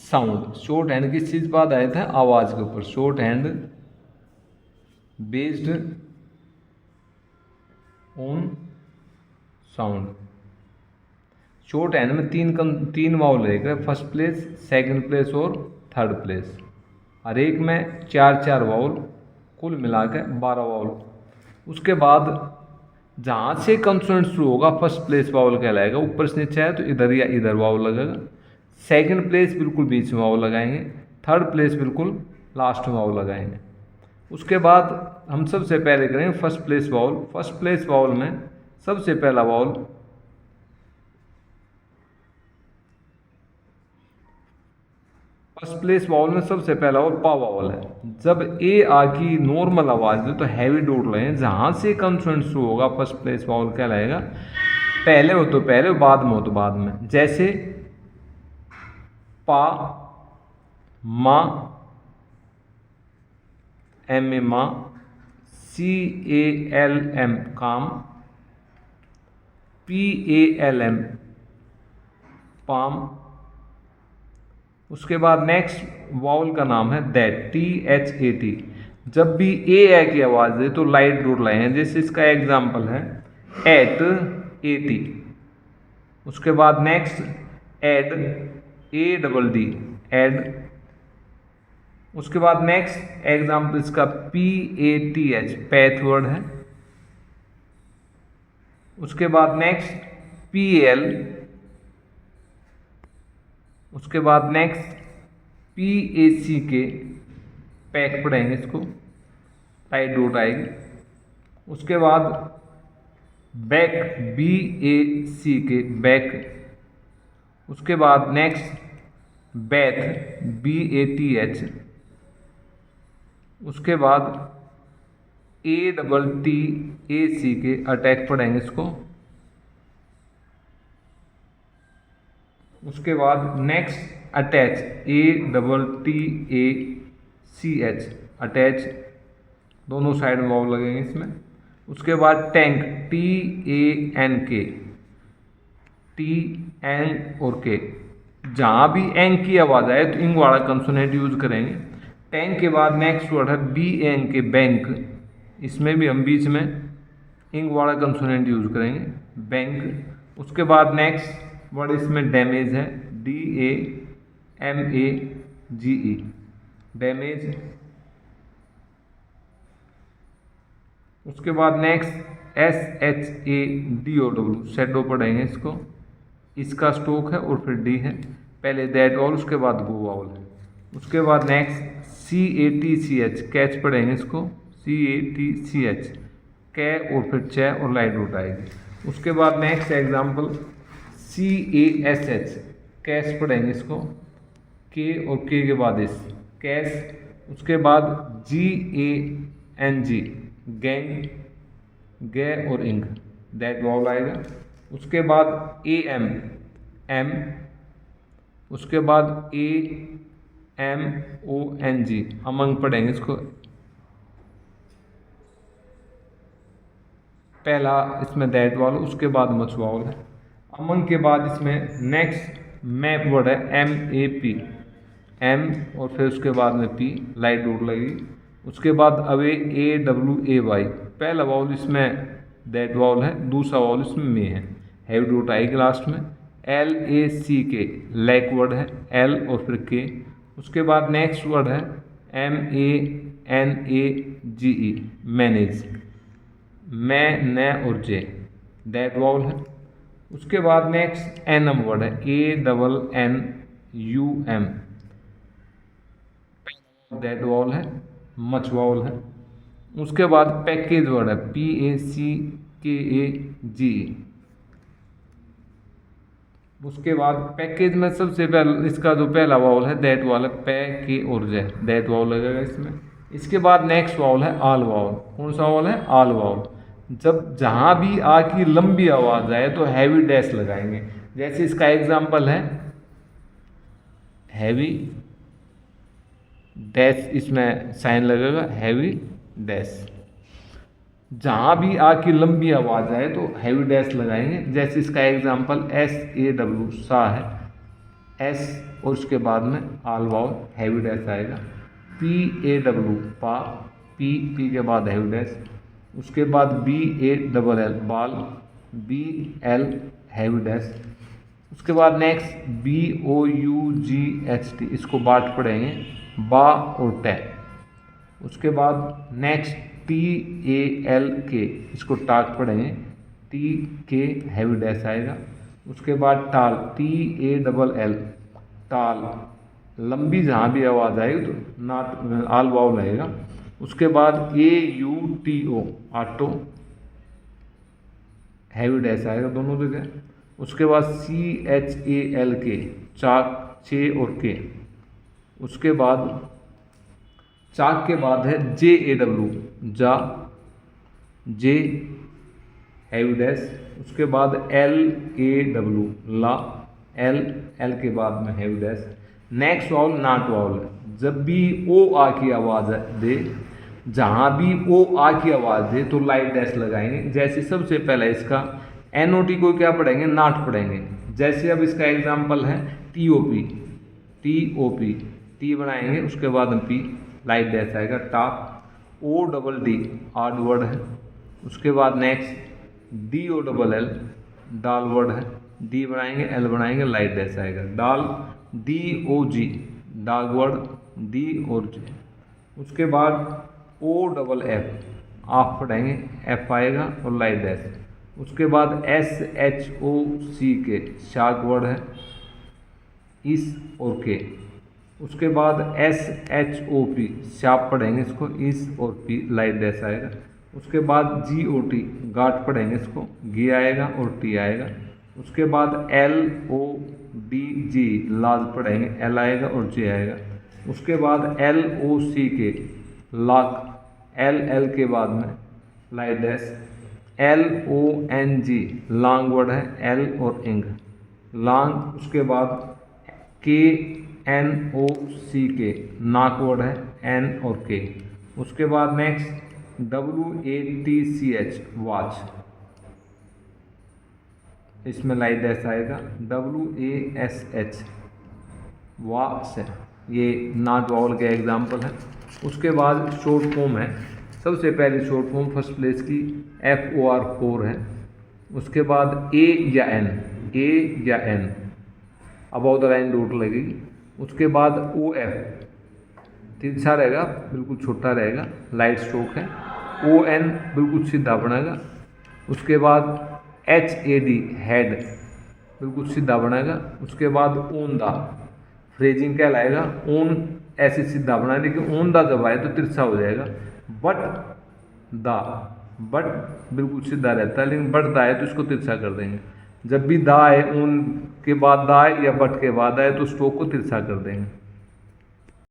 Sound. Short hand किस चीज़ पर आधारित है? आवाज़ के ऊपर। Short hand based on sound. Short hand में तीन वाउल रहेगा, फर्स्ट प्लेस, सेकंड प्लेस और थर्ड प्लेस। हर एक में चार चार वाउल, कुल मिला के 12 वाउल। उसके बाद जहाँ से कंसोनेंट शुरू होगा फर्स्ट प्लेस वाउल कहलाएगा। ऊपर से नीचे है तो इधर या इधर वाउल लगेगा। सेकंड प्लेस बिल्कुल बीच में वाउल लगाएंगे। थर्ड प्लेस बिल्कुल लास्ट में वाउल लगाएंगे। उसके बाद हम सबसे पहले करेंगे first place vowel. First place vowel में सबसे पहला वाउल फर्स्ट प्लेस वाउल में सबसे पहला वाउल पा वाउल है। जब ए आ की नॉर्मल आवाज दे तो हैवी डोट लें। जहां से कंसोनेंट शुरू होगा फर्स्ट प्लेस वाउल कहलाएगा। पहले हो तो पहले, बाद में हो तो बाद में। जैसे पा, मा, एम ए मा, C A L M calm, P A L M palm. उसके बाद नेक्स्ट वाउल का नाम है that, T H A T. जब भी ए की आवाज़ दे तो लाइट डोट लाए। जैसे इसका एग्जाम्पल है एट, ए टी। उसके बाद next add, A double D, add. उसके बाद नेक्स्ट एग्जाम्पल इसका P A T H, path word है। उसके बाद नेक्स्ट पी एल। उसके बाद नेक्स्ट पी ए सी के, पैक पढ़ेंगे इसको, टाइट डोट आएगी। उसके बाद बैक, बी ए सी के, बैक। उसके बाद next bath, B A T H. उसके बाद ए डबल टी ए सी के, अटैक पढ़ेंगे इसको। उसके बाद next attach, A double T A C H, attach. दोनों साइड में वाव लगेंगे इसमें। उसके बाद tank, T A N K, T N और के। जहाँ भी एन की आवाज़ आए तो इंग वाला कंसोनेंट यूज करेंगे। टैंक के बाद नेक्स्ट वर्ड है बी एन के, बैंक। इसमें भी हम बीच में इंग वाला कंसोनेंट यूज करेंगे, बैंक। उसके बाद नेक्स्ट वर्ड इसमें डैमेज है, D A M A G E, damage. उसके बाद next S H A D O W, shadow पढ़ेंगे इसको। इसका स्टोक है और फिर डी है। पहले दैट वाउल, उसके बाद गो वाउल है। उसके बाद next C A T C H, catch पढ़ेंगे इसको, सी ए टी सी एच, कै और फिर चे और लाइट रूट आएगी। उसके बाद next example C A S H, cash पढ़ेंगे इसको, के और के के बाद इस, कैश। उसके बाद जी ए एन जी, गैंग, गे और इंग, दैट वाउल आएगा। उसके बाद ए एम, एम। उसके बाद A M O N G, among पढ़ेंगे इसको। पहला इसमें दैट वाउल, उसके बाद मच वाउल है। अमंग के बाद इसमें नेक्स्ट मैप वर्ड है, एम ए पी, एम और फिर उसके बाद में पी, लाइट डोट लगेगी। उसके बाद away, A W A Y. पहला वाउल इसमें दैट वाउल है, दूसरा वाउल इसमें में है, हैवी डोट आएगी लास्ट में। L A C K, lack word है, एल और फिर के। उसके बाद नेक्स्ट वर्ड है M A N A G E, manage, मैं, न और जे, दैट वाउल है। उसके बाद नेक्स्ट एनम वर्ड है, A double N U M, that vowel है, मच वाउल है। उसके बाद पैकेज वर्ड है, P A C K A जी। उसके बाद पैकेज में सबसे पहले इसका जो पहला वाउल है दैट वाउल है, पै के और जे, दैट वाउल लगेगा इसमें। इसके बाद नेक्स्ट वाउल है आल वाउल। कौन सा वाउल है? आल वाउल। जब जहाँ भी आ की लंबी आवाज़ आए तो हैवी डैश लगाएंगे। जैसे इसका एग्जाम्पल है हैवी डैश, इसमें साइन लगेगा हैवी डैश। जहाँ भी आ की लंबी आवाज़ आए तो हैवी डैश लगाएंगे। जैसे इसका एग्जाम्पल एस ए डब्ल्यू, सा है, एस और उसके बाद में आल वाउल हैवी डैश आएगा, PAW पा, पी के बाद हैवी डैश, उसके बाद BALL बाल, BL हैवी डैश, उसके बाद नेक्स्ट BOUGHT इसको बाट पढ़ेंगे बा और टे, उसके बाद नेक्स्ट TALK इसको टाक पढ़ेंगे TK हैवी डैश आएगा, उसके बाद टाल TALL टाल, लंबी जहाँ भी आवाज़ आएगी तो नाट आल वाउल रहेगा, उसके बाद AUTO आटो हैवी डैश आएगा दोनों जगह, उसके बाद CHALK चाक, चे और के, उसके बाद चाक के बाद है JAW जा, जे हैवी डैश, उसके बाद LAW ला, एल के बाद में हैवी डैश। नेक्स्ट वाउल नाट वाउल है, जब भी ओ आ की आवाज़ दे, जहाँ भी ओ आ की आवाज़ दे तो लाइट डैश लगाएंगे। जैसे सबसे पहले इसका NOT को क्या पढ़ेंगे, नाट पढ़ेंगे। जैसे अब इसका एग्जाम्पल है TOP टी बनाएंगे, उसके बाद में पी लाइट डैश आएगा। टाप ODD आड वर्ड है, उसके बाद नेक्स्ट DOLL डाल वर्ड है, डी बनाएंगे एल बनाएंगे लाइट डैश आएगा। डाल DOG डाग वर्ड, डी और जी, उसके बाद OFF ऑफ पढ़ेंगे, एफ आएगा और लाइट डैश, उसके बाद SHOCK शार्क वर्ड है, इस और के, उसके बाद SHOP शार्प पढ़ेंगे इसको, इस और पी लाइट डैश आएगा। उसके बाद GOT गाट पढ़ेंगे इसको, गी आएगा और टी आएगा। उसके बाद LODG लाज पढ़ेंगे, एल आएगा और जे आएगा। उसके बाद LOCK लॉक, एल के बाद में light dash. LONG long word है, एल और इंग लॉन्ग। उसके बाद KNOCK नाक वर्ड है, एन और के। उसके बाद नेक्स्ट WATCH वॉच, इसमें लाइट डैश आएगा। WASH वॉच है, ये नॉट वाउल के एग्जाम्पल है। उसके बाद शॉर्ट फॉर्म है, सबसे पहले शॉर्ट फॉर्म फर्स्ट प्लेस की FOR4 है। उसके बाद A या N about the line dot लगेगी। उसके बाद OF तिरछा रहेगा, बिल्कुल छोटा रहेगा, लाइट स्ट्रोक है। ON बिल्कुल सीधा बनेगा। उसके बाद HAD हेड बिल्कुल सीधा बनेगा। उसके बाद ऑन द फ्रेजिंग कहलाएगा, ऑन ऐसे सीधा बना, लेकिन ऑन द जब आए तो तिरछा हो जाएगा। बट बिल्कुल सीधा रहता है, लेकिन बट दा है तो इसको तिरछा कर देंगे। जब भी दा है, ऑन के बाद दा है या बट के बाद आए तो स्ट्रोक को तिरछा कर देंगे।